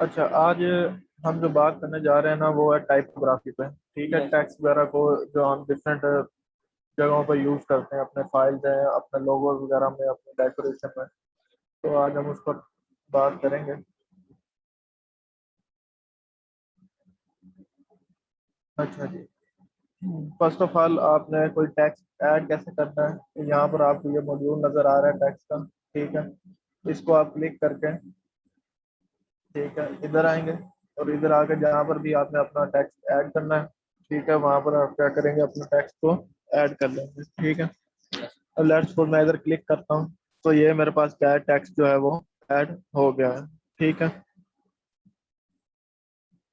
अच्छा, आज हम जो बात करने जा रहे हैं ना वो है टाइपोग्राफी पे। ठीक है, यस। टेक्स्ट वगैरह को जो हम डिफरेंट जगहों पर यूज करते हैं, अपने फाइल्स हैं, अपने लोगो वगैरह में, अपने डेकोरेशन में। तो आज हम उस पर बात करेंगे। अच्छा जी। फर्स्ट ऑफ ऑल आपने कोई टेक्स्ट ऐड कैसे करना है, तो यहाँ पर आपको ये मॉड्यूल नज़र आ रहा है टेक्स्ट का। ठीक है, इसको आप क्लिक करके, ठीक है, इधर आएंगे और इधर आके जहाँ पर भी आपने अपना टेक्स्ट ऐड करना है, ठीक है, वहाँ पर आप क्या करेंगे, अपने टेक्स्ट को ऐड कर लेंगे। ठीक है, अब लेट्स सपोज मैं इधर क्लिक करता हूँ, तो ये मेरे पास क्या है, टेक्स्ट जो है वो ऐड हो गया है। ठीक है।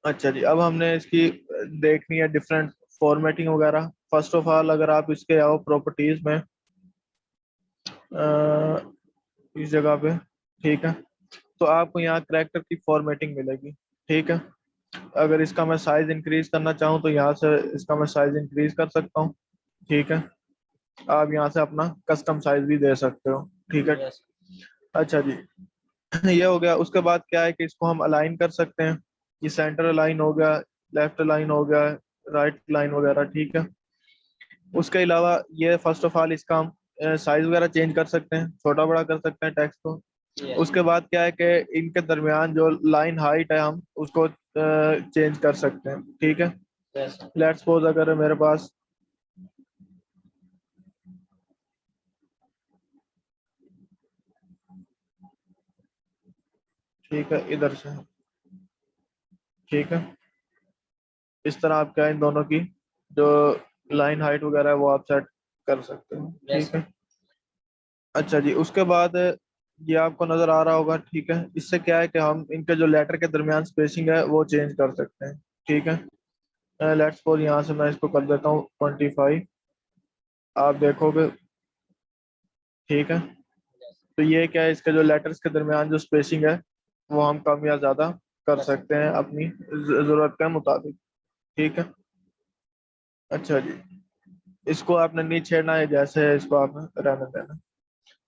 अच्छा जी, अब हमने इसकी देखनी है डिफरेंट फॉर्मेटिंग वगैरह। फर्स्ट ऑफ ऑल अगर आप इसके आओ प्रॉपर्टीज में, इस जगह पे, ठीक है, तो आपको यहाँ करेक्टर की फॉर्मेटिंग मिलेगी। ठीक है, अगर इसका मैं साइज इंक्रीज करना चाहूँ तो यहाँ से इसका मैं साइज इंक्रीज कर सकता हूँ। ठीक है, आप यहाँ से अपना कस्टम साइज भी दे सकते हो। ठीक है। यस। अच्छा जी, ये हो गया। उसके बाद क्या है कि इसको हम अलाइन कर सकते हैं। ये सेंटर अलाइन हो गया, लेफ्ट अलाइन हो गया, राइट लाइन वगैरह। ठीक है, उसके अलावा ये फर्स्ट ऑफ ऑल इसका हम साइज वगैरह चेंज कर सकते हैं, छोटा बड़ा कर सकते हैं टेक्स्ट को। यस। उसके बाद क्या है कि इनके दरमियान जो लाइन हाइट है हम उसको चेंज कर सकते हैं। ठीक है, यस। लेट्स सपोज अगर मेरे पास, ठीक है, इधर से, ठीक है, इस तरह आप क्या है, इन दोनों की जो लाइन हाइट वगैरह है वो आप सेट कर सकते हो। यस। ठीक है। अच्छा जी, उसके बाद ये आपको नजर आ रहा होगा। ठीक है, इससे क्या है कि हम इनके जो लेटर के दरमियान स्पेसिंग है वो चेंज कर सकते हैं। ठीक है, लेट्स सपोज यहाँ से मैं इसको कर देता हूँ 25। आप देखोगे, ठीक है, तो ये क्या है, इसके जो लेटर्स के दरमियान जो स्पेसिंग है वो हम कम या ज्यादा कर यस। सकते हैं अपनी जरूरत के मुताबिक। ठीक है। अच्छा जी, इसको आपने नहीं छेड़ना है, जैसे है इसको आपने रहने देना।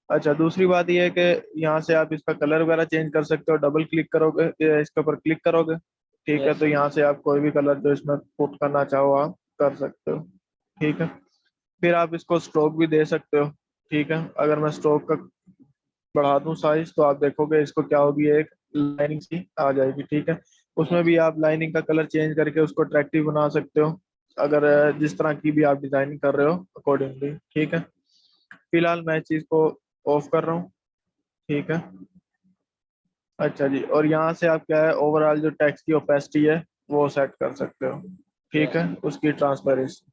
अच्छा, दूसरी बात ये है कि यहाँ से आप इसका कलर वगैरह चेंज कर सकते हो। डबल क्लिक करोगे या इसके ऊपर क्लिक करोगे, ठीक है, यस। तो यहाँ से आप कोई भी कलर जो इसमें पुट करना चाहो आप कर सकते हो। ठीक है, फिर आप इसको स्ट्रोक भी दे सकते हो। ठीक है, अगर मैं स्ट्रोक का बढ़ा दूं साइज तो आप देखोगे इसको क्या होगी, एक लाइनिंग सी आ जाएगी। ठीक है, उसमें यस। भी आप लाइनिंग का कलर चेंज करके उसको अट्रैक्टिव बना सकते हो, अगर जिस तरह की भी आप डिजाइनिंग कर रहे हो अकॉर्डिंगली। ठीक है, फिलहाल मैं इस चीज को ऑफ कर रहा हूँ। ठीक है। अच्छा जी, और यहाँ से आप क्या है, ओवरऑल जो टेक्स्ट की ओपेसिटी है वो सेट कर सकते हो। ठीक यस। है, उसकी ट्रांसपेरेंसी।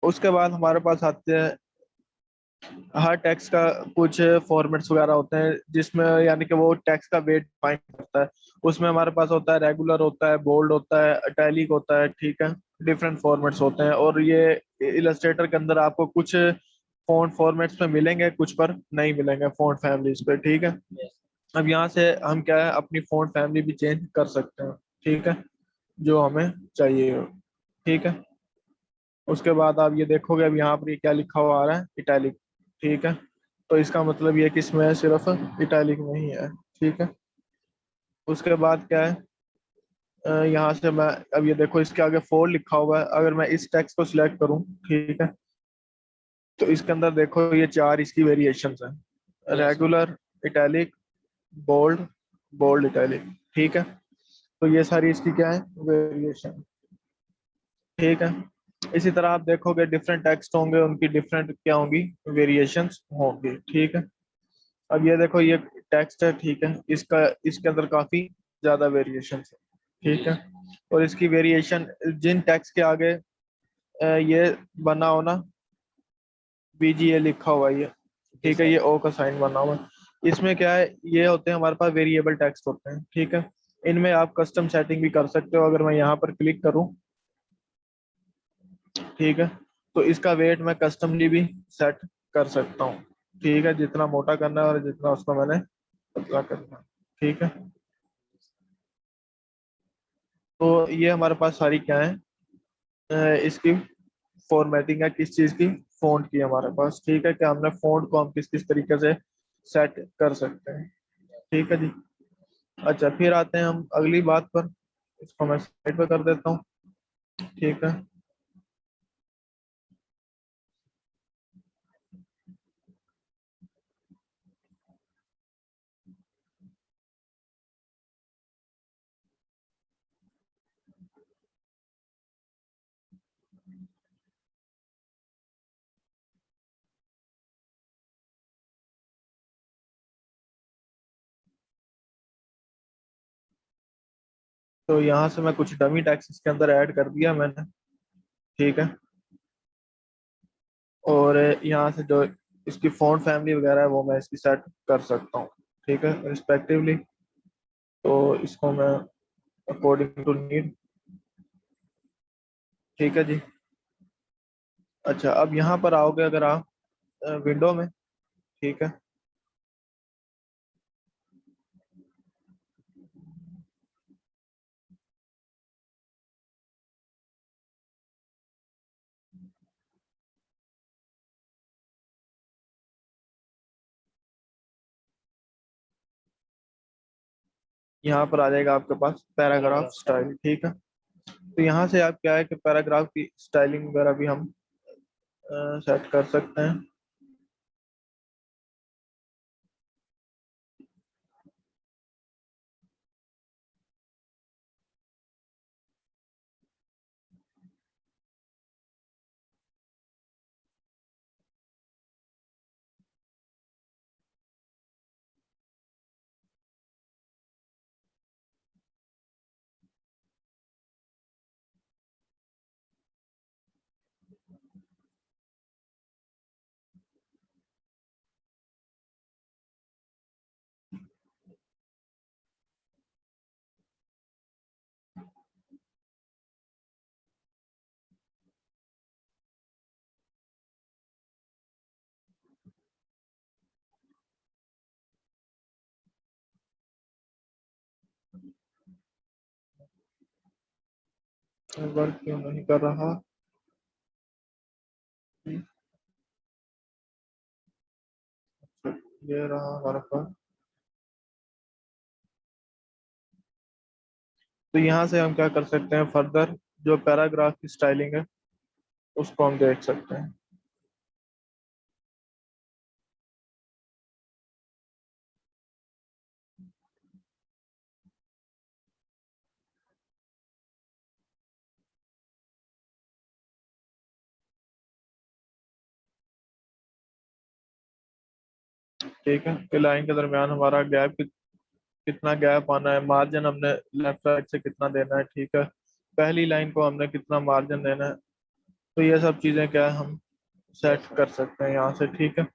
उसके बाद हमारे पास आते हैं, हर टैक्स का कुछ फॉर्मेट्स वगैरह होते हैं जिसमें यानी कि वो टैक्स का वेट फाइंड करता है। उसमें हमारे पास होता है रेगुलर, होता है बोल्ड, होता है इटैलिक, होता है। ठीक है, डिफरेंट फॉर्मेट्स होते हैं और ये इलस्ट्रेटर के अंदर आपको कुछ फॉन्ट फॉर्मेट्स में मिलेंगे, कुछ पर नहीं मिलेंगे फॉन्ट फैमिलीज पे। ठीक है, यस। अब यहाँ से हम क्या है, अपनी फॉन्ट फैमिली भी चेंज कर सकते हैं। ठीक है, जो हमें चाहिए हो। ठीक है, उसके बाद आप ये देखोगे, अब यहाँ पर ये क्या लिखा हुआ आ रहा है, इटैलिक। ठीक है, तो इसका मतलब ये कि इसमें सिर्फ इटैलिक में ही है। ठीक है, उसके बाद क्या है, यहाँ से मैं, अब ये देखो इसके आगे फोर लिखा हुआ है, अगर मैं इस टेक्स्ट को सिलेक्ट करूँ, ठीक है, तो इसके अंदर देखो ये चार इसकी वेरिएशंस हैं, yes. Regular, italic, bold, bold italic. ठीक है, तो ये सारी इसकी क्या है, वेरिएशन। ठीक है, इसी तरह आप देखोगे डिफरेंट टेक्स्ट होंगे, उनकी डिफरेंट क्या होंगी, वेरिएशंस होंगी। ठीक है, अब ये देखो ये टेक्स्ट है, ठीक है, इसका इसके अंदर काफी ज्यादा वेरिएशन है। ठीक जी। है, और इसकी वेरिएशन जिन टेक्स्ट के आगे ये बना हो ना, बीजीए लिखा हुआ है ये, जी ठीक है, सर। ये ओ का साइन बना हुआ है, इसमें क्या है, ये होते हैं हमारे पास वेरिएबल टेक्स्ट होते हैं। ठीक है, इनमें आप कस्टम सेटिंग भी कर सकते हो। अगर मैं यहाँ पर क्लिक करूँ, ठीक है, तो इसका वेट मैं कस्टमली भी सेट कर सकता हूँ। ठीक है, जितना मोटा करना है और जितना उसको मैंने पतला करना है। ठीक है, तो ये हमारे पास सारी क्या है, इसकी फॉर्मेटिंग है, किस चीज़ की, फ़ॉन्ट की हमारे पास। ठीक है, कि हमने फ़ॉन्ट को हम किस किस तरीके से सेट कर सकते हैं। ठीक है जी। अच्छा, फिर आते हैं हम अगली बात पर। इसको मैं साइड पे कर देता हूँ। ठीक है। तो यहाँ से मैं कुछ डमी टैक्स इसके अंदर ऐड कर दिया मैंने। ठीक है। और यहाँ से जो इसकी फ़ॉन्ट फैमिली वगैरह है वो मैं इसकी सेट कर सकता हूँ। ठीक है, रिस्पेक्टिवली। तो इसको मैं अकॉर्डिंग टू नीड। ठीक है जी। अच्छा, अब यहाँ पर आओगे अगर आप विंडो में। ठीक है। यहाँ पर आ जाएगा आपके पास पैराग्राफ स्टाइल। ठीक है। तो यहाँ से आप क्या है कि पैराग्राफ की स्टाइलिंग वगैरह भी हम सेट कर सकते हैं। वर्क क्यों नहीं कर रहा? ये रहा हमारे पास। तो यहाँ से हम क्या कर सकते हैं फर्दर, जो पैराग्राफ की स्टाइलिंग है उसको हम देख सकते हैं। ठीक है, कि लाइन के दरमियान हमारा गैप कितना गैप आना है, मार्जिन हमने लेफ्ट साइड से कितना देना है। ठीक है, पहली लाइन को हमने कितना मार्जिन देना है। तो ये सब चीज़ें क्या है हम सेट कर सकते हैं यहाँ से। ठीक है।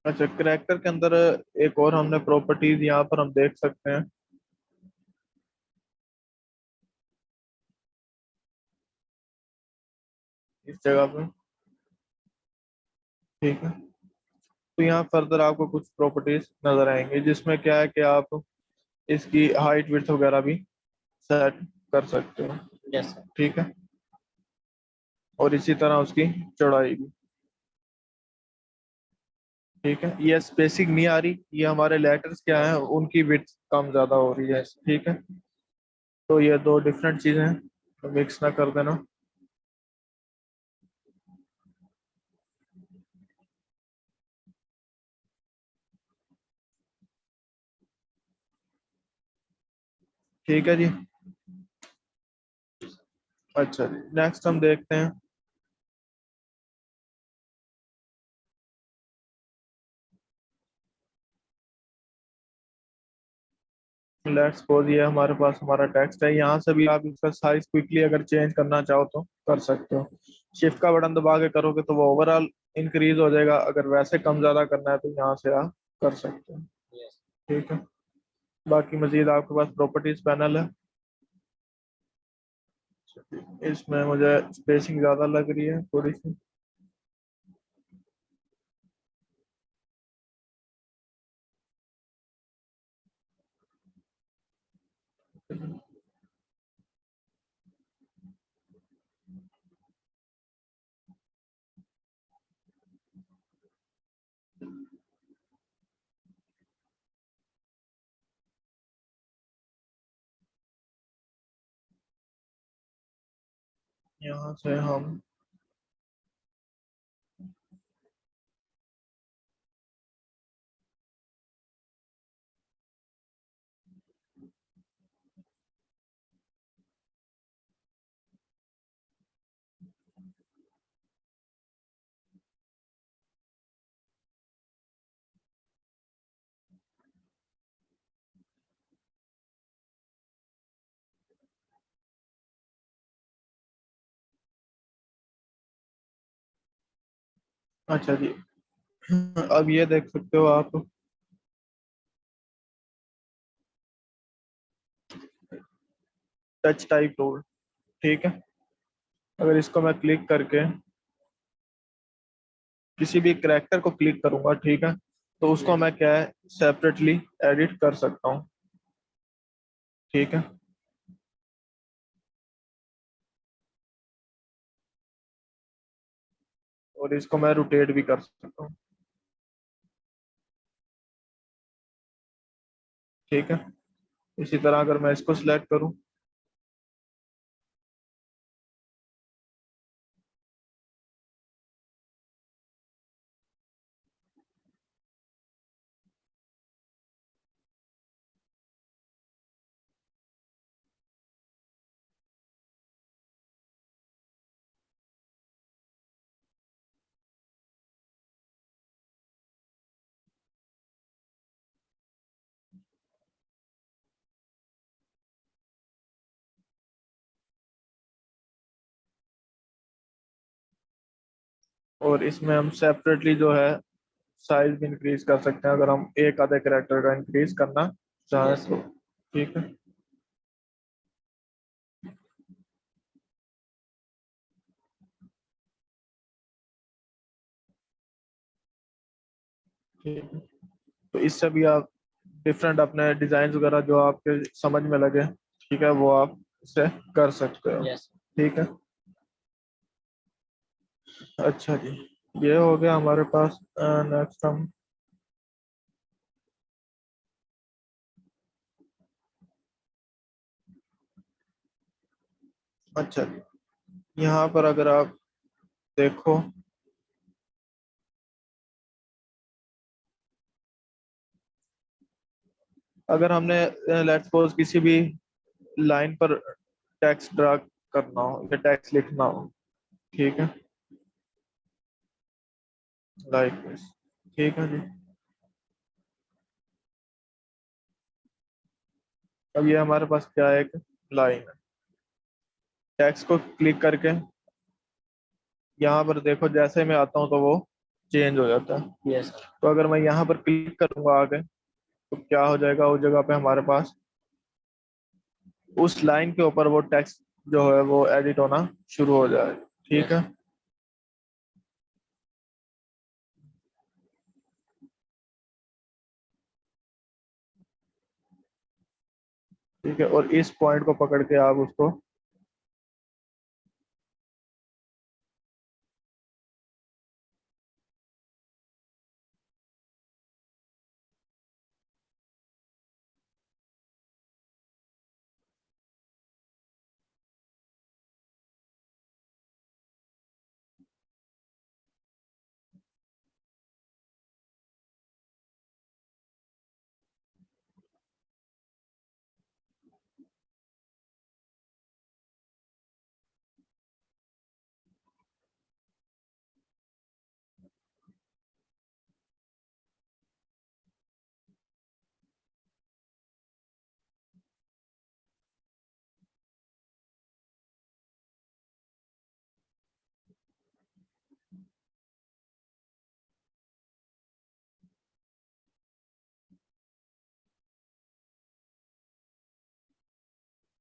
अच्छा, करेक्टर के अंदर एक और हमने प्रॉपर्टीज यहाँ पर हम देख सकते हैं इस जगह पे। ठीक है। तो यहाँ फर्दर आपको कुछ प्रॉपर्टीज नजर आएंगे जिसमें क्या है कि आप इसकी हाइट विड्थ वगैरह भी सेट कर सकते हो। Yes sir. ठीक है। और इसी तरह उसकी चौड़ाई भी। ठीक है, ये स्पेसिंग नहीं आ रही, ये हमारे लेटर्स क्या है उनकी विड्थ कम ज्यादा हो रही है। ठीक है। तो ये दो डिफरेंट चीजें हैं, तो मिक्स ना कर देना। ठीक है जी। अच्छा जी, नेक्स्ट हम देखते हैं। लेट्स सपोज ये हमारे पास हमारा टेक्स्ट है, यहाँ से भी आप इसका साइज क्विकली अगर चेंज करना चाहो तो कर सकते हो। शिफ्ट का बटन दबा के करोगे तो वो ओवरऑल इंक्रीज हो जाएगा, अगर वैसे कम ज्यादा करना है तो यहाँ से आप कर सकते हो। ठीक है। बाकी मजीद आपके पास प्रॉपर्टीज पैनल है। इसमें मुझे स्पेसिंग ज्यादा लग रही है थोड़ी सी। यहाँ से हम अच्छा जी, अब ये देख सकते हो आप, टच टाइप टूल। ठीक है, अगर इसको मैं क्लिक करके किसी भी करेक्टर को क्लिक करूंगा, ठीक है, तो उसको मैं क्या है सेपरेटली एडिट कर सकता हूँ। ठीक है, और इसको मैं रोटेट भी कर सकता हूँ। ठीक है, इसी तरह अगर मैं इसको सिलेक्ट करूँ, और इसमें हम सेपरेटली जो है साइज भी इंक्रीज कर सकते हैं, अगर हम एक आधे करेक्टर का इंक्रीज करना चाहें तो। ठीक है, ठीक है, तो इससे भी आप डिफरेंट अपने डिजाइन वगैरह जो आपके समझ में लगे, ठीक है, वो आप इससे कर सकते हो। ठीक है, अच्छा जी, ये हो गया हमारे पास। नेक्स्ट हम, अच्छा जी, यहाँ पर अगर आप देखो, अगर हमने लेट्स सपोज किसी भी लाइन पर टेक्स्ट ड्रा करना हो या टेक्स्ट लिखना हो, ठीक है, लाइक दिस। ठीक है जी, अब ये हमारे पास क्या है, एक लाइन है। टेक्स्ट को क्लिक करके यहाँ पर देखो, जैसे मैं आता हूँ तो वो चेंज हो जाता है। तो अगर मैं यहाँ पर क्लिक करूंगा आगे, तो क्या हो जाएगा, उस जगह पे हमारे पास उस लाइन के ऊपर वो टेक्स्ट जो है वो एडिट होना शुरू हो जाएगा। ठीक है, ठीक है, और इस पॉइंट को पकड़ के आप उसको,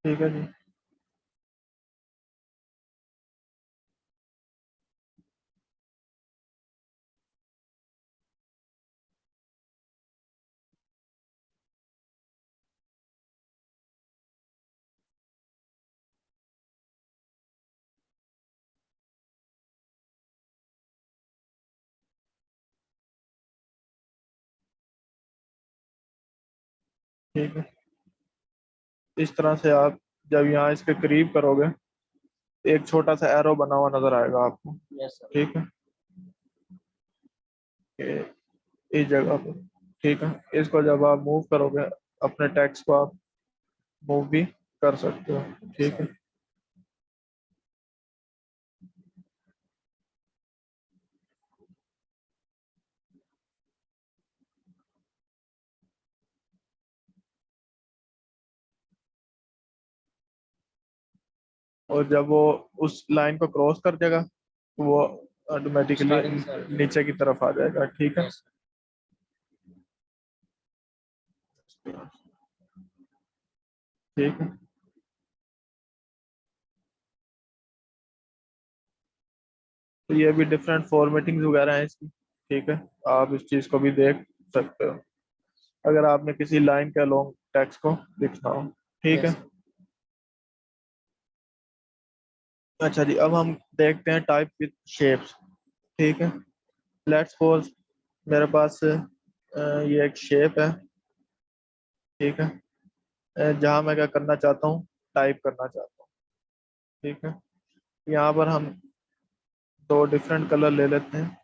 ठीक है जी, ठीक है, इस तरह से आप जब यहाँ इसके करीब करोगे, एक छोटा सा एरो बना हुआ नजर आएगा आपको। Yes sir. ठीक है, इस जगह पे। ठीक है, इसको जब आप मूव करोगे, अपने टेक्स्ट को आप मूव भी कर सकते हो। ठीक है, और जब वो उस लाइन को क्रॉस कर देगा तो वो ऑटोमेटिकली स्टार्टिंग सर। नीचे की तरफ आ जाएगा। ठीक है, यस ठीक है। तो ये भी डिफरेंट फॉर्मेटिंग वगैरह है इसकी। ठीक है, आप इस चीज को भी देख सकते हो अगर आपने किसी लाइन के अलोंग टेक्स्ट को लिखना हो। ठीक है। यस अच्छा जी, अब हम देखते हैं टाइप विद शेप्स। ठीक है, लेट्स सपोज मेरे पास ये एक शेप है। ठीक है, जहाँ मैं क्या करना चाहता हूँ, टाइप करना चाहता हूँ। ठीक है, यहाँ पर हम दो डिफरेंट कलर ले लेते हैं।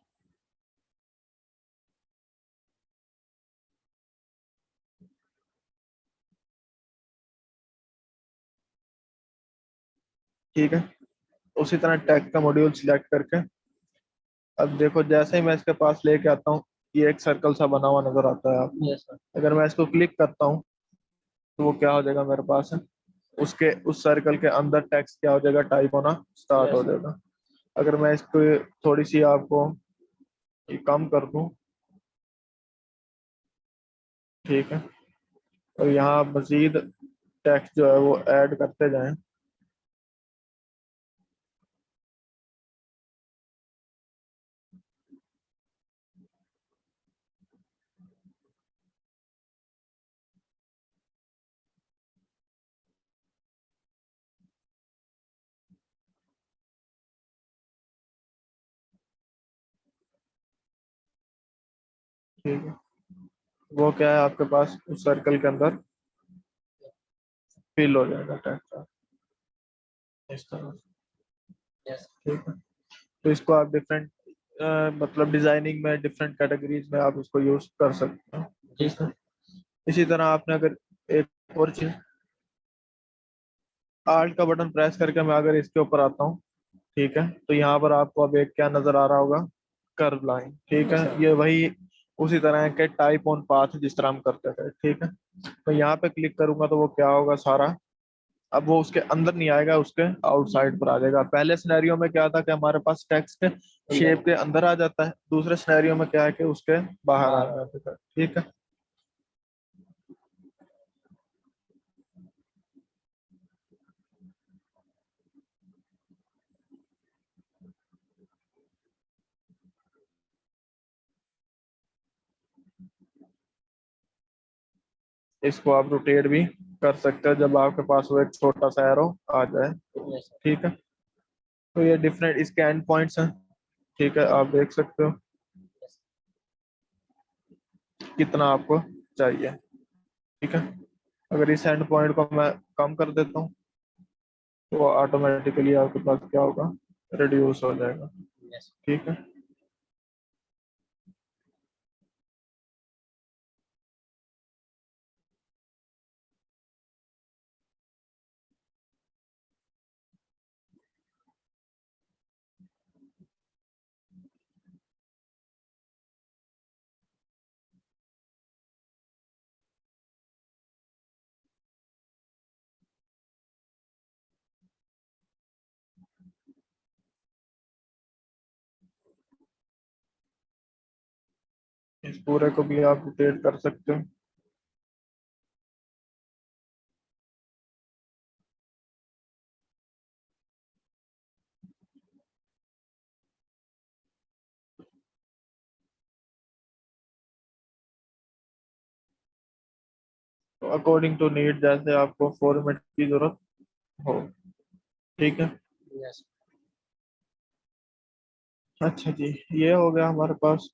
ठीक है, उसी तरह टैग का मॉड्यूल सिलेक्ट करके अब देखो, जैसे ही मैं इसके पास लेके आता हूँ, ये एक सर्कल सा बना हुआ नजर आता है आपको। Yes sir. अगर मैं इसको क्लिक करता हूँ तो वो क्या हो जाएगा मेरे पास है, उसके उस सर्कल के अंदर टेक्स्ट क्या हो जाएगा, टाइप होना स्टार्ट हो यस जाएगा। अगर मैं इसको थोड़ी सी आपको ये कम कर दूं, ठीक है, और यहाँ मजीद टेक्स्ट जो है वो ऐड करते जाएं। ठीक है, वो क्या है आपके पास उस सर्कल के अंदर फिल हो जाएगा टेक्स्ट इस तरह से। यस ठीक है, तो इसको आप डिफरेंट मतलब डिजाइनिंग में डिफरेंट कैटेगरीज में आप इसको यूज कर सकते हो। जी ठीक है, सर। इसी तरह आपने अगर एक और चीज, आल्ट का बटन प्रेस करके मैं अगर इसके ऊपर आता हूँ, ठीक है, तो यहाँ पर आपको अब एक क्या नजर आ रहा होगा, कर्व लाइन। ठीक यस है, सर। ये वही उसी तरह के टाइप ऑन पाथ जिस तरह हम करते थे। ठीक है, तो यहाँ पे क्लिक करूंगा तो वो क्या होगा सारा, अब वो उसके अंदर नहीं आएगा, उसके आउटसाइड पर आ जाएगा। पहले सिनेरियो में क्या था कि हमारे पास टेक्स्ट शेप के अंदर आ जाता है, दूसरे सिनेरियो में क्या है कि उसके बाहर आ बाहर। जाता है। ठीक है, इसको आप रोटेट भी कर सकते हैं जब आपके पास वो एक छोटा सा एरो आ जाए तो। Yes sir. ठीक है, तो ये डिफरेंट इसके एंड पॉइंट्स हैं। ठीक है, आप देख सकते हो कितना आपको चाहिए। ठीक है, अगर इस एंड पॉइंट को मैं कम कर देता हूँ तो ऑटोमेटिकली आपके पास क्या होगा, रिड्यूस हो जाएगा। यस ठीक है, इस पूरे को भी आप रोटेट कर सकते हो। तो अकॉर्डिंग टू नीड, जैसे आपको फॉर्मेट की जरूरत हो। ठीक है, यस। अच्छा जी, ये हो गया हमारे पास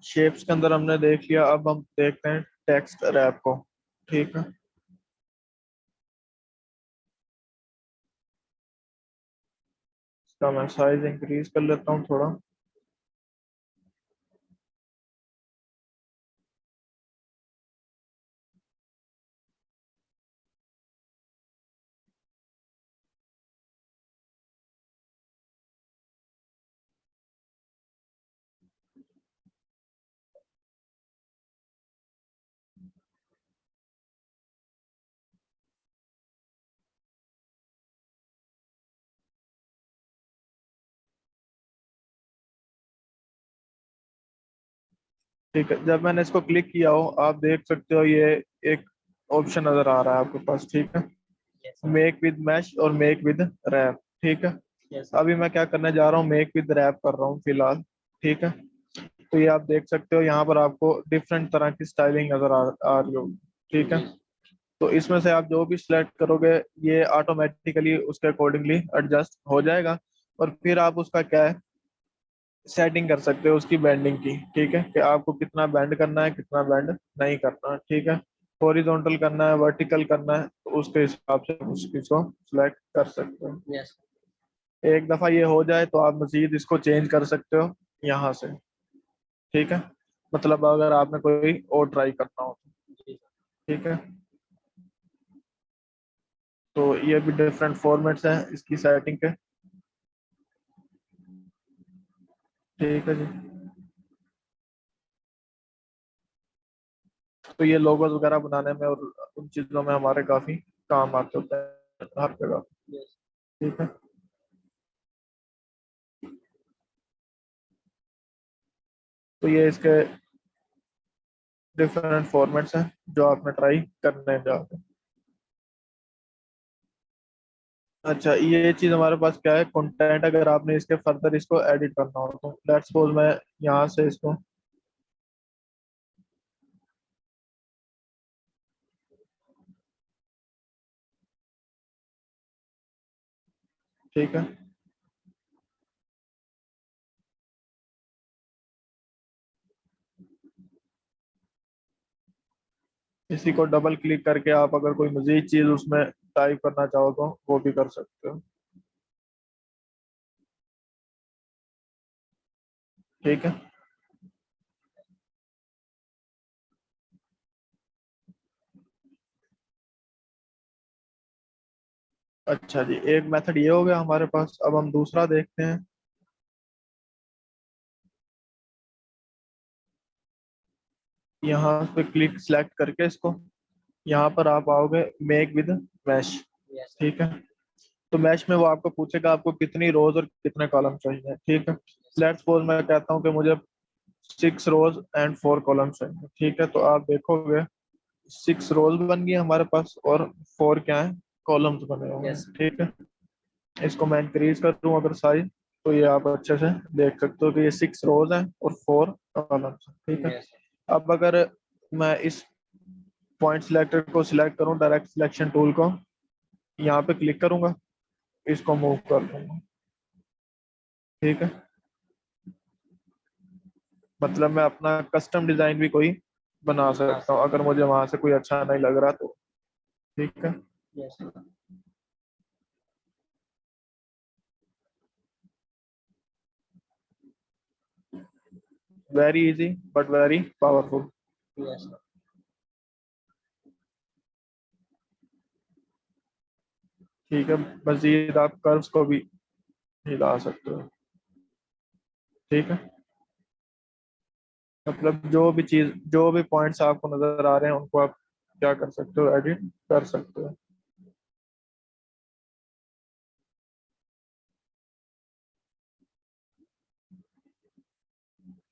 शेप्स के अंदर हमने देख लिया। अब हम देखते हैं टेक्स्ट रैप को। ठीक है, इसका मैं साइज इंक्रीज कर लेता हूँ थोड़ा। ठीक है, जब मैंने इसको क्लिक किया हो आप देख सकते हो ये एक ऑप्शन नजर आ रहा है आपके पास। ठीक है, मेक विद मैश और मेक विद रैप। ठीक है, अभी मैं क्या करने जा रहा हूँ, मेक विद रैप कर रहा हूँ फिलहाल। ठीक है, तो ये आप देख सकते हो यहाँ पर आपको डिफरेंट तरह की स्टाइलिंग नजर आ रही होगी। ठीक है, तो इसमें से आप जो भी सिलेक्ट करोगे ये ऑटोमेटिकली उसके अकॉर्डिंगली एडजस्ट हो जाएगा। और फिर आप उसका क्या है, सेटिंग कर सकते हो उसकी बैंडिंग की। ठीक है, कि आपको कितना बैंड करना है कितना बैंड नहीं करना है। ठीक है, हॉरिजॉन्टल करना है वर्टिकल करना है, तो उसके हिसाब से उस चीज को सिलेक्ट कर सकते हो। एक दफा ये हो जाए तो आप मजीद इसको चेंज कर सकते हो यहाँ से। ठीक है, मतलब अगर आपने कोई और ट्राई करना हो तो। ठीक है, तो ये भी डिफरेंट फॉर्मेट्स हैं इसकी सेटिंग के। ठीक है जी, तो ये लोगोज वगैरह बनाने में और उन चीज़ों में हमारे काफ़ी काम आते होते हैं हर जगह। ठीक है, तो ये इसके डिफरेंट फॉर्मेट्स हैं जो आपने ट्राई करने जाओगे। अच्छा, ये चीज़ हमारे पास क्या है, कंटेंट, अगर आपने इसके फर्दर इसको एडिट करना हो तो लेट्स सपोज मैं यहाँ से इसको। ठीक है, इसी को डबल क्लिक करके आप अगर कोई मजीद चीज़ उसमें टाइप करना चाहो तो वो भी कर सकते हो। ठीक है, अच्छा जी, एक मेथड ये हो गया हमारे पास। अब हम दूसरा देखते हैं। यहाँ पे क्लिक सेलेक्ट करके इसको, यहाँ पर आप आओगे मेक विद मैश। ठीक है, तो मैश में वो आपको पूछेगा आपको कितनी रोज और कितने कॉलम चाहिए। ठीक है, लेट्स सपोज मैं कहता हूँ कि मुझे 6 रोज एंड 4 कॉलम चाहिए। ठीक है, तो आप देखोगे 6 रोज बन गई हमारे पास और 4 क्या है, कॉलम्स बने हुए हैं। ठीक है, इसको मैं इंक्रीज कर दूं अगर साइज, तो ये आप अच्छे से देख सकते हो कि ये 6 रोज हैं और 4 कॉलम्स हैं। ठीक है, अब अगर मैं इस पॉइंट सिलेक्टर को सिलेक्ट करूं, डायरेक्ट सिलेक्शन टूल को यहाँ पे क्लिक करूंगा, इसको मूव कर दूंगा। ठीक है, मतलब मैं अपना कस्टम डिजाइन भी कोई बना सकता हूँ अगर मुझे वहां से कोई अच्छा नहीं लग रहा तो। ठीक है, very easy but very powerful. ठीक है, मजीद आप कर्व्स को भी हिला सकते हो। ठीक है, मतलब जो भी चीज, जो भी पॉइंट्स आपको नजर आ रहे हैं उनको आप क्या कर सकते हो, एडिट कर सकते हो।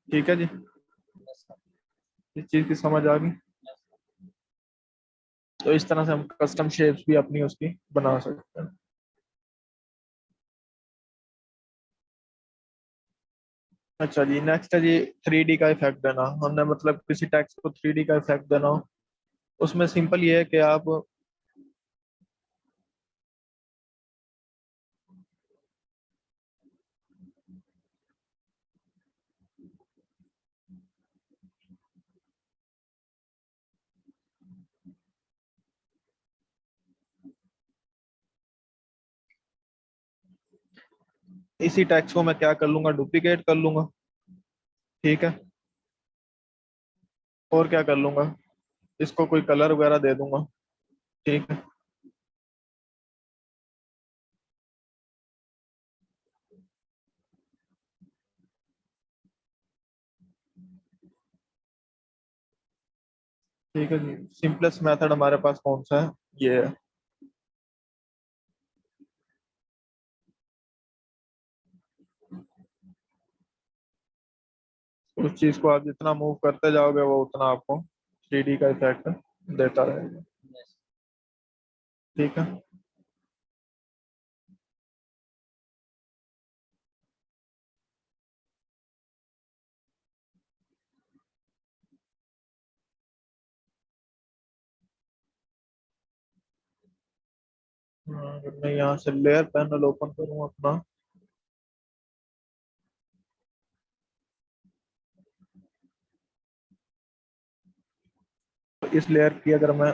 ठीक है जी, इस चीज की समझ आ गई। तो इस तरह से हम कस्टम शेप्स भी अपनी उसकी बना सकते हैं। अच्छा जी, नेक्स्ट है जी 3D का इफेक्ट देना। हमने मतलब किसी टेक्स्ट को 3D का इफेक्ट देना हो, उसमें सिंपल ये है कि आप, इसी टेक्स्ट को मैं क्या कर लूंगा, डुप्लीकेट कर लूंगा। ठीक है। और क्या कर लूंगा, इसको कोई कलर वगैरह दे दूंगा। ठीक है। ठीक है जी, सिंपलेस्ट मेथड हमारे पास कौन सा है, ये है। उस चीज को आप जितना मूव करते जाओगे वो उतना आपको 3D का इफेक्ट देता रहेगा। ठीक है। अगर मैं यहाँ से लेयर पैनल ओपन करूँ अपना, तो इस लेयर की अगर मैं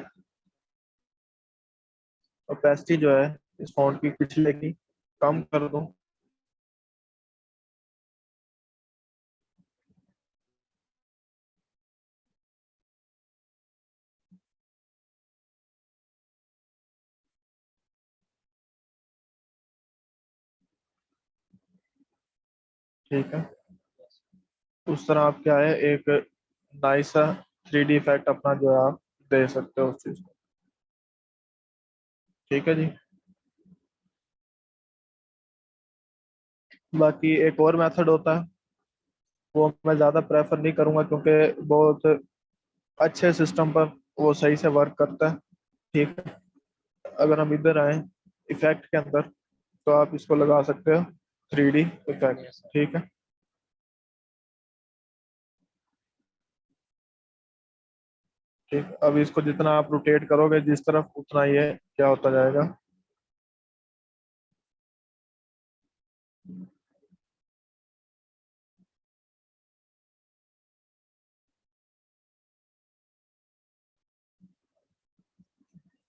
ओपेसिटी जो है इस फॉन्ट की पिछले की कम कर दूं। ठीक है। उस तरह आप क्या है, एक नाइस सा 3D इफेक्ट अपना जो है आप दे सकते हो उस चीज को। ठीक है जी। बाकी एक और मेथड होता है, वो मैं ज़्यादा प्रेफर नहीं करूँगा क्योंकि बहुत अच्छे सिस्टम पर वो सही से वर्क करता है। ठीक है। अगर हम इधर आए इफेक्ट के अंदर, तो आप इसको लगा सकते हो 3D इफेक्ट। ठीक है। ठीक, अब इसको जितना आप रोटेट करोगे जिस तरफ, उतना ये क्या होता जाएगा।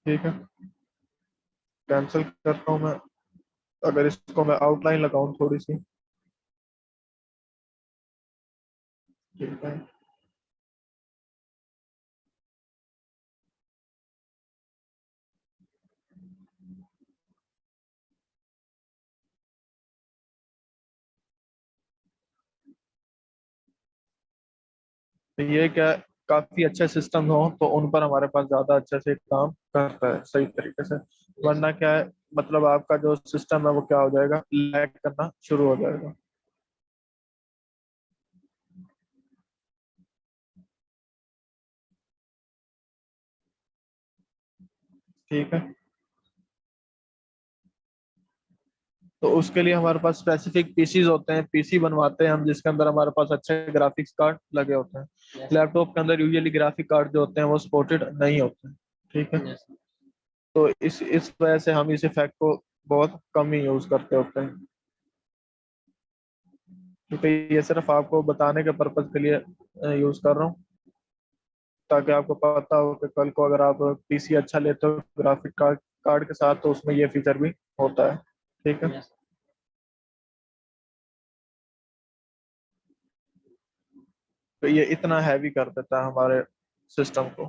ठीक है। कैंसिल करता हूँ मैं। अगर इसको मैं आउटलाइन लगाऊं थोड़ी सी। ठीक है। तो ये क्या, काफी अच्छे सिस्टम हो तो उन पर हमारे पास ज्यादा अच्छे से काम करता है सही तरीके से। वरना क्या है, मतलब आपका जो सिस्टम है वो क्या हो जाएगा, लैग करना शुरू हो जाएगा। ठीक है। तो उसके लिए हमारे पास स्पेसिफिक पीसीज होते हैं, पीसी बनवाते हैं हम जिसके अंदर हमारे पास अच्छे ग्राफिक्स कार्ड लगे होते हैं। लैपटॉप के अंदर यूजुअली ग्राफिक कार्ड जो होते हैं वो सपोर्टेड नहीं होते हैं। ठीक है। तो इस वजह से हम इस इफेक्ट को बहुत कम ही यूज करते होते हैं, क्योंकि ये सिर्फ आपको बताने के पर्पज के लिए यूज कर रहा हूँ, ताकि आपको पता हो कि कल को अगर आप पीसी अच्छा लेते हो ग्राफिक कार्ड के साथ, तो उसमें ये फीचर भी होता है। ठीक है। तो ये इतना हैवी कर देता है हमारे सिस्टम को।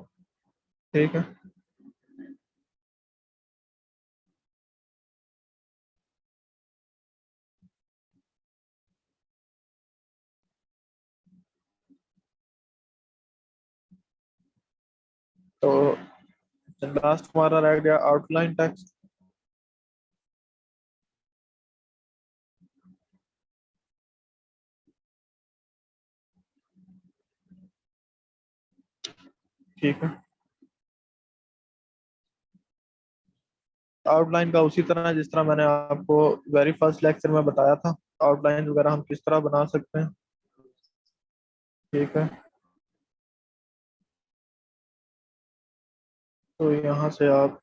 ठीक है। तो लास्ट हमारा रह गया आउटलाइन टेक्स्ट। ठीक है। आउटलाइन का उसी तरह जिस तरह मैंने आपको वेरी फर्स्ट लेक्चर में बताया था, आउटलाइन वगैरह हम किस तरह बना सकते हैं। ठीक है। तो यहाँ से आप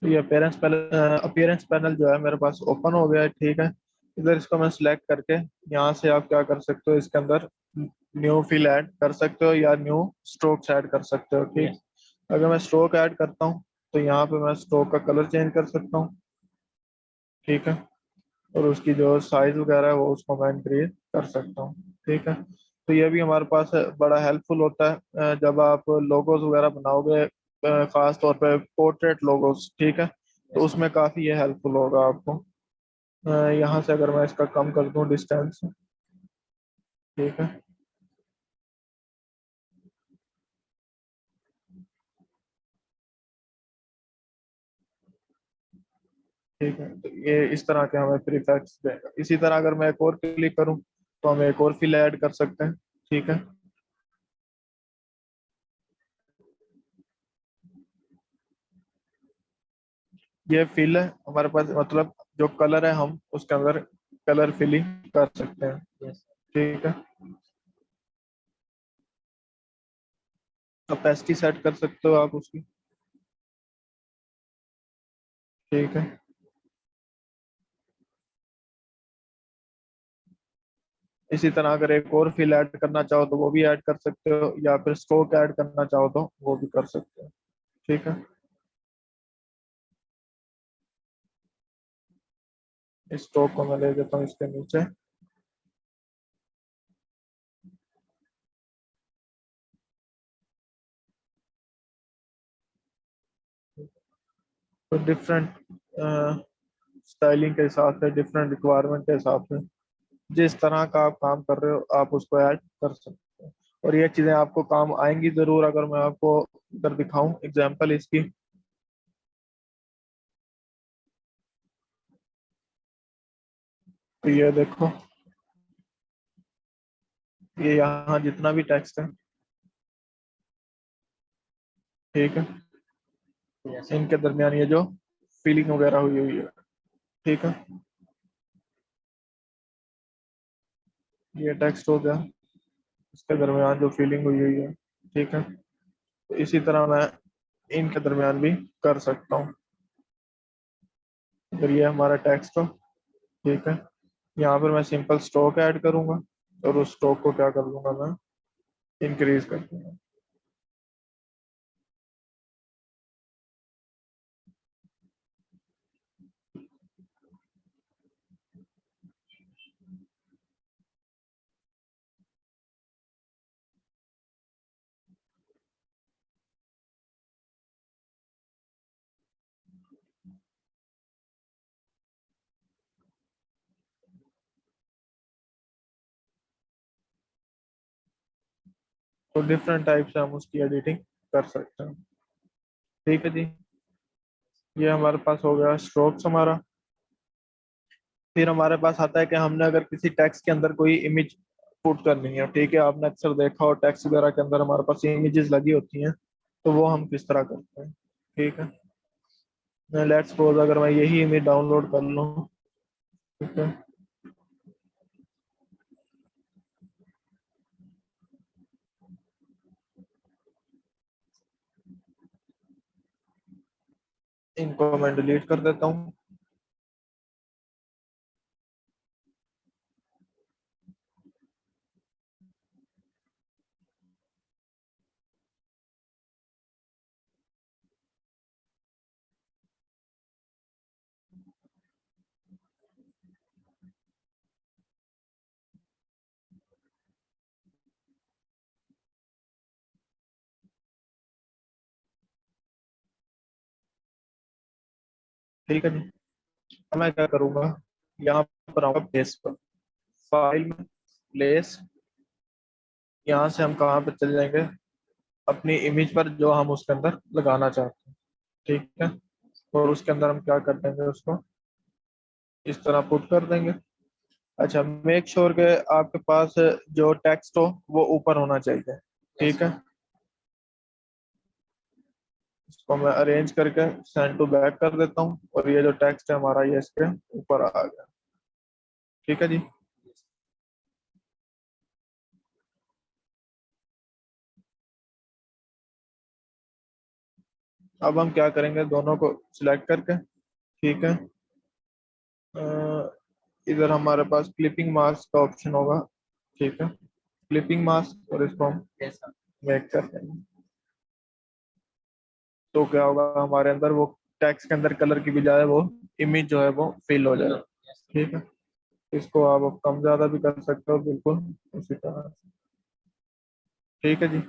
तो ये अपीयरेंस पैनल जो है मेरे पास ओपन हो गया है, ठीक है। इधर इसको मैं सिलेक्ट करके यहाँ से आप क्या कर सकते हो, इसके अंदर न्यू फिल ऐड कर सकते हो या न्यू स्ट्रोक्स ऐड कर सकते हो, ठीक। अगर मैं स्ट्रोक ऐड करता हूँ तो यहाँ पे मैं स्ट्रोक का कलर चेंज कर सकता हूँ, ठीक है। और उसकी जो साइज वगैरह है वो उसको मैं इंक्रीज कर सकता हूँ, ठीक है। तो ये भी हमारे पास बड़ा हेल्पफुल होता है जब आप लोगोस वगैरह बनाओगे, खास तौर पे पोर्ट्रेट लोगोस, ठीक है। तो उसमें काफ़ी ये हेल्पफुल होगा आपको। यहाँ से अगर मैं इसका कम कर दूँ डिस्टेंस, ठीक है। ठीक है, तो ये इस तरह के हमें प्रीफिक्स देगा। इसी तरह अगर मैं एक और क्लिक करूँ तो हम एक और फिल ऐड कर सकते हैं, ठीक है। ये फिल है हमारे पास, मतलब जो कलर है हम उसके अंदर कलर फिलिंग कर सकते हैं, ठीक है। कैपेसिटी सेट कर सकते हो आप उसकी, ठीक है। इसी तरह अगर एक और फिल ऐड करना चाहो तो वो भी ऐड कर सकते हो, या फिर स्ट्रोक ऐड करना चाहो तो वो भी कर सकते हो, ठीक है। इस स्ट्रोक को मैं ले देता हूँ इसके नीचे। तो डिफरेंट स्टाइलिंग के हिसाब से, डिफरेंट रिक्वायरमेंट के हिसाब से, जिस तरह का आप काम कर रहे हो आप उसको ऐड कर सकते हो। और ये चीज़ें आपको काम आएंगी ज़रूर, अगर मैं आपको इधर दिखाऊं एग्जांपल इसकी। तो ये देखो, ये यहाँ जितना भी टेक्स्ट है, ठीक है, इनके दरमियान ये जो फीलिंग वगैरह हुई हुई है, ठीक है। ये टेक्स्ट हो गया, इसके दरमियान जो फीलिंग हुई हुई है, ठीक है। तो इसी तरह मैं इनके दरमियान भी कर सकता हूँ। अगर ये हमारा टेक्स्ट हो, ठीक है, यहाँ पर मैं सिंपल स्ट्रोक ऐड करूंगा और उस स्ट्रोक को क्या कर दूंगा, मैं इंक्रीज कर दूंगा। तो डिफरेंट टाइप से हम उसकी एडिटिंग कर सकते हैं, ठीक है जी। ये हमारे पास हो गया स्ट्रोक्स हमारा। फिर हमारे पास आता है कि हमने अगर किसी टेक्स्ट के अंदर कोई इमेज पुट करनी है, ठीक है। आपने अक्सर देखा हो टेक्स्ट वगैरह के अंदर हमारे पास इमेजेस लगी होती हैं, तो वो हम किस तरह करते हैं, ठीक है। लेट्स सपोज अगर मैं यही इमेज डाउनलोड कर लूँ, ठीक है। इनको मैं डिलीट कर देता हूँ, ठीक है जी। अब मैं क्या करूँगा, यहाँ पर आऊँगा प्लेस पर, फाइल में प्लेस, यहाँ से हम कहाँ पे चले जाएंगे, अपनी इमेज पर जो हम उसके अंदर लगाना चाहते हैं, ठीक है। और उसके अंदर हम क्या कर देंगे, उसको इस तरह पुट कर देंगे। अच्छा, मेक श्योर के आपके पास जो टेक्स्ट हो वो ऊपर होना चाहिए, ठीक है। इसको मैं अरेंज करके सेंड टू बैक कर देता हूँ और ये जो टेक्स्ट है हमारा ये इसके ऊपर आ गया, ठीक है जी। अब हम क्या करेंगे, दोनों को सिलेक्ट करके, ठीक है, अ, इधर हमारे पास क्लिपिंग मास्क का ऑप्शन होगा, ठीक है, क्लिपिंग मास्क, और इसको हम मेक करते हैं। तो क्या होगा, हमारे अंदर वो टेक्स्ट के अंदर कलर की बजाय वो इमेज जो है वो फिल हो जाएगा, ठीक है। इसको आप कम ज्यादा भी कर सकते हो, बिल्कुल उसी तरह से, ठीक है जी।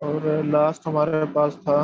और लास्ट हमारे पास था,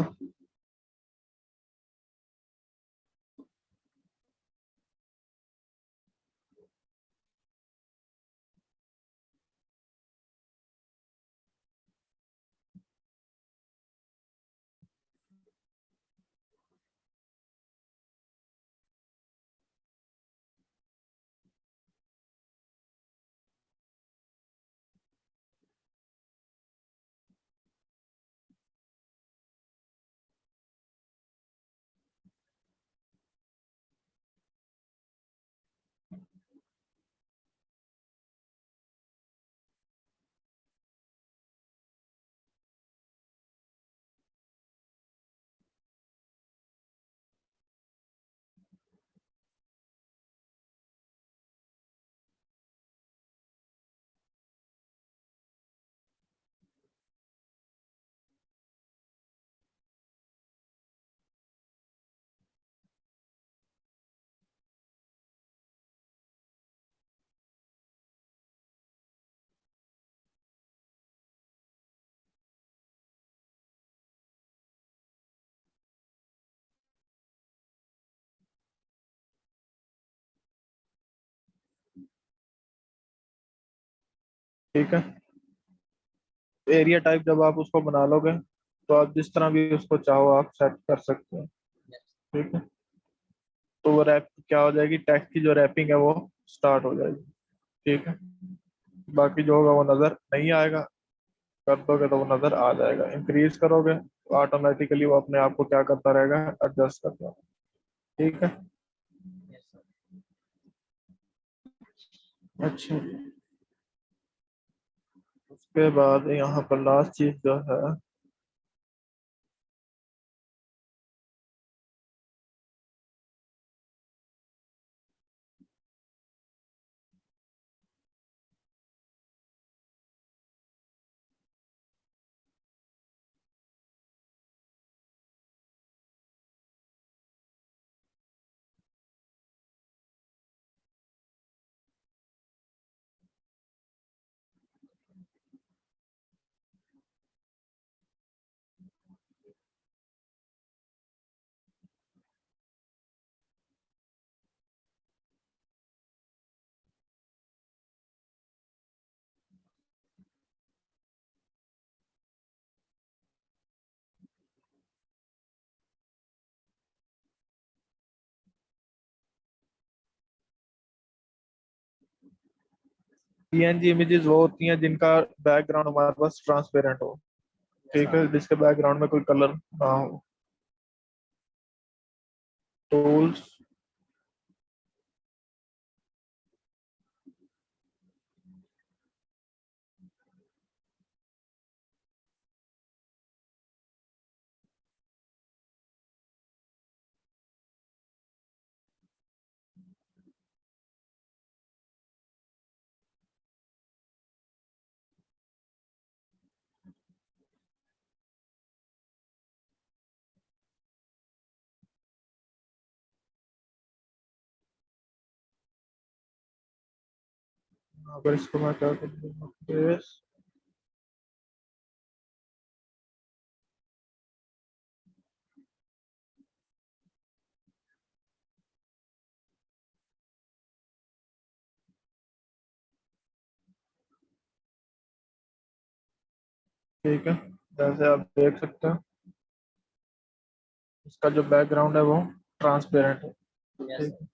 ठीक है। एरिया टाइप जब आप उसको बना लोगे, तो आप जिस तरह भी उसको चाहो आप सेट कर सकते हो, ठीक है। तो वो रैप क्या हो जाएगी, टेक्स्ट की जो रैपिंग है वो स्टार्ट हो जाएगी, ठीक है। बाकी जो होगा वो नजर नहीं आएगा, कर दोगे तो वो नजर आ जाएगा। इंक्रीज करोगे तो ऑटोमेटिकली वो अपने आप को क्या करता रहेगा, एडजस्ट करता रहेगा, ठीक है। अच्छा, उसके बाद यहाँ पर लास्ट चीज जो है, पीएनजी इमेजेस वो होती हैं जिनका बैकग्राउंड हमारे पास ट्रांसपेरेंट हो, ठीक है, जिसके बैकग्राउंड में कोई कलर ना हो। टूल्स, अगर इसको मैं क्या कर दूंगा, फेस, ठीक है। जैसे आप देख सकते हैं इसका जो बैकग्राउंड है वो ट्रांसपेरेंट है, ठीक है।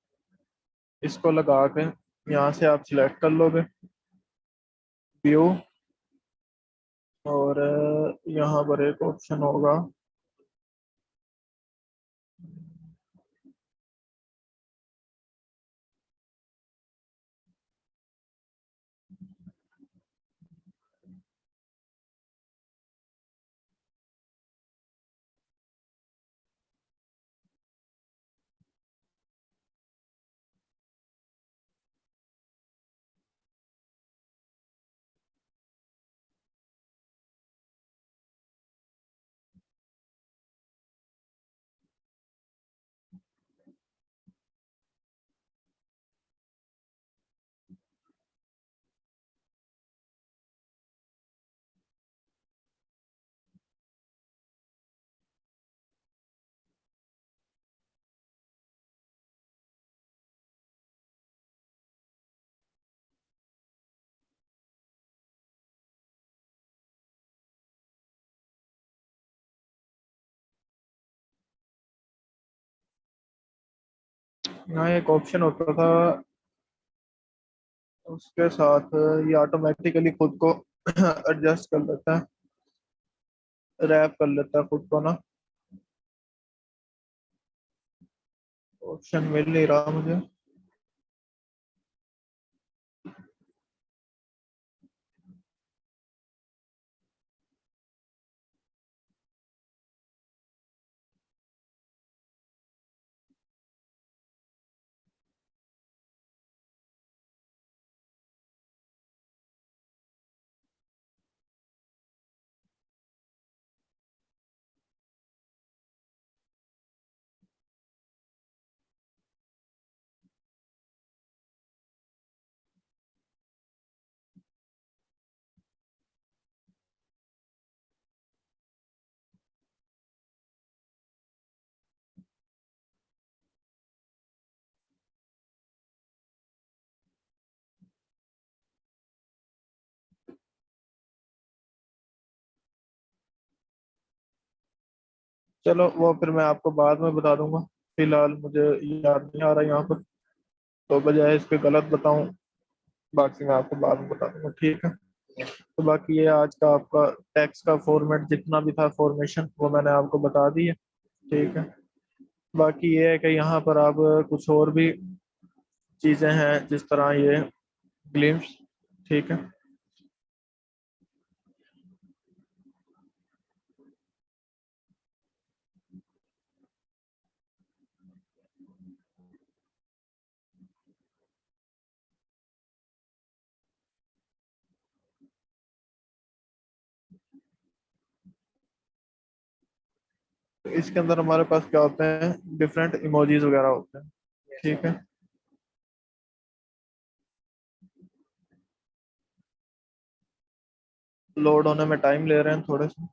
इसको लगा के यहाँ से आप सिलेक्ट कर लोगे व्यू, और यहाँ पर एक ऑप्शन होगा, यहाँ एक ऑप्शन होता था, उसके साथ ये ऑटोमेटिकली खुद को एडजस्ट कर लेता है, रैप कर लेता है खुद को ना। ऑप्शन मिल नहीं रहा मुझे। चलो वो फिर मैं आपको बाद में बता दूंगा, फिलहाल मुझे याद नहीं आ रहा यहाँ पर, तो बजाय इसके गलत बताऊं, बाकी मैं आपको बाद में बता दूंगा, ठीक है। तो बाकी ये आज का आपका टैक्स का फॉर्मेट जितना भी था फॉर्मेशन, वो मैंने आपको बता दी है, ठीक है। बाकी ये है कि यहाँ पर आप कुछ और भी चीज़ें हैं, जिस तरह ये ग्लिम्स, ठीक है। तो इसके अंदर हमारे पास क्या होते हैं, डिफरेंट इमोजीज वगैरह होते हैं, ठीक है। लोड होने में टाइम ले रहे हैं थोड़े से।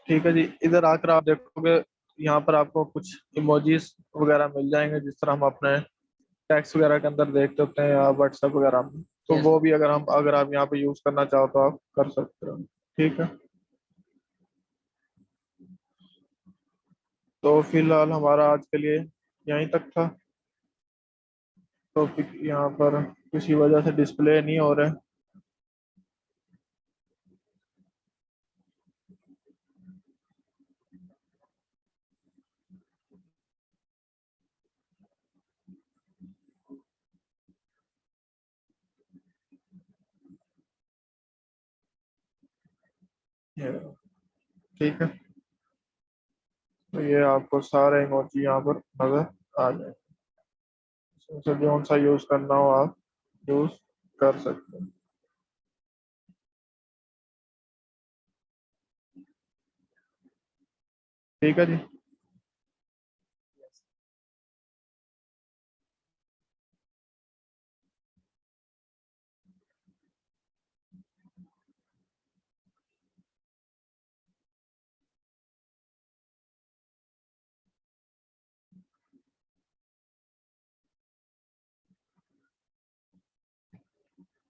ठीक है जी, इधर आकर आप देखोगे, यहाँ पर आपको कुछ इमोजीज वगैरह मिल जाएंगे, जिस तरह हम अपने टेक्स्ट वगैरह के अंदर देखते होते हैं या व्हाट्सएप वगैरह में। तो वो भी अगर आप यहाँ पे यूज करना चाहो तो आप कर सकते हो, ठीक है। तो फिलहाल हमारा आज के लिए यहीं तक था। टॉपिक यहाँ पर किसी वजह से डिस्प्ले नहीं हो रहा है, ठीक है। तो ये आपको सारे इमोजी यहाँ पर नजर आ जाए, इसमें से जो सा यूज करना हो आप यूज कर सकते हैं। ठीक है जी।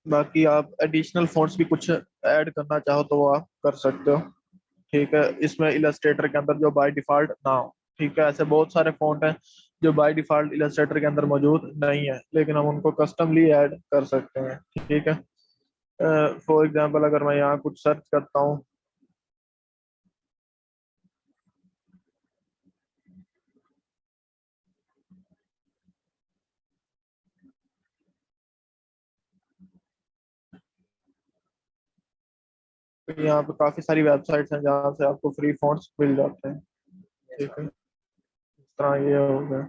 बाकी आप एडिशनल फ़ॉन्ट्स भी कुछ ऐड करना चाहो तो वो आप कर सकते हो। ठीक है, इसमें इलस्ट्रेटर के अंदर जो बाय डिफॉल्ट ना हो। ठीक है, ऐसे बहुत सारे फ़ॉन्ट हैं जो बाय डिफॉल्ट इलस्ट्रेटर के अंदर मौजूद नहीं है, लेकिन हम उनको कस्टमली ऐड कर सकते हैं। ठीक है, फॉर एग्जांपल अगर मैं यहाँ कुछ सर्च करता हूँ, तो यहाँ पे काफ़ी सारी वेबसाइट्स हैं जहाँ से आपको फ्री फ़ॉन्ट्स मिल जाते हैं। ठीक है, इस तरह ये हो गया।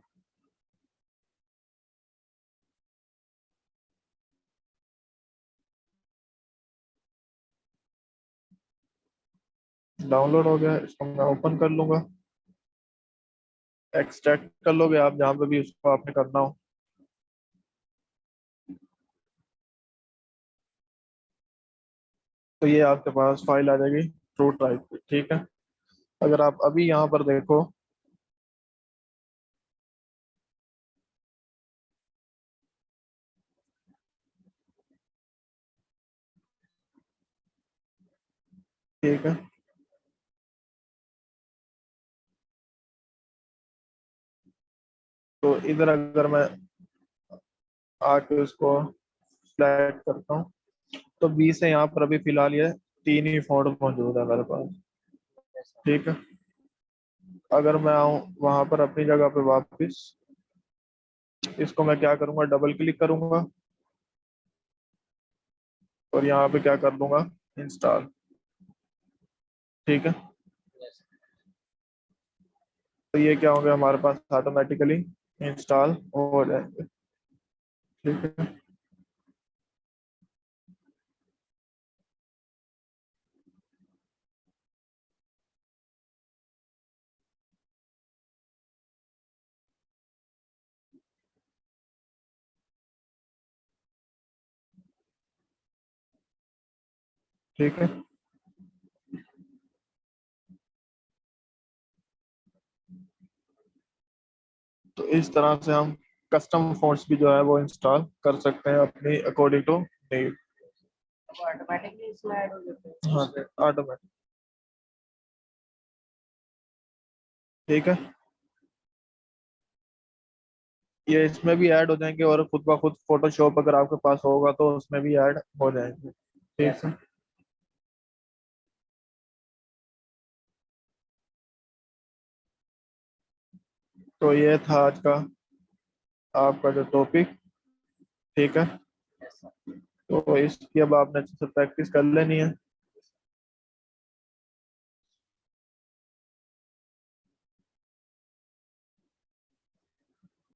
डाउनलोड हो गया, इसको मैं ओपन कर लूंगा। एक्सट्रैक्ट कर लोगे आप जहाँ पे भी उसको आपने करना हो। तो ये आपके पास फाइल आ जाएगी ट्रू टाइप की। ठीक है, अगर आप अभी यहाँ पर देखो, ठीक है, तो इधर अगर मैं आके उसको सिलेक्ट करता हूँ, तो 20 से यहाँ पर अभी फिलहाल ये तीन ही फॉन्ट मौजूद है मेरे पास। ठीक है, अगर मैं आऊँ वहां पर अपनी जगह पे वापस, इसको मैं क्या करूंगा, डबल क्लिक करूंगा और यहाँ पे क्या कर दूंगा, इंस्टॉल। ठीक है, तो ये क्या हो गया, हमारे पास ऑटोमेटिकली इंस्टॉल हो जाएंगे। ठीक है, ठीक है, तो इस तरह से हम कस्टम फॉन्ट्स भी जो है वो इंस्टॉल कर सकते हैं अपनी अकॉर्डिंग टू नीड। ऑटोमेटिकली इसमें ऐड हो जाते हैं, हाँ ऑटोमेटिक। ठीक है, ये इसमें भी ऐड हो जाएंगे और खुद ब खुद फोटोशॉप अगर आपके पास होगा तो उसमें भी ऐड हो जाएंगे। ठीक है, तो ये था आज का आपका जो टॉपिक। ठीक है, तो इसकी अब आपने अच्छे से प्रैक्टिस कर लेनी है।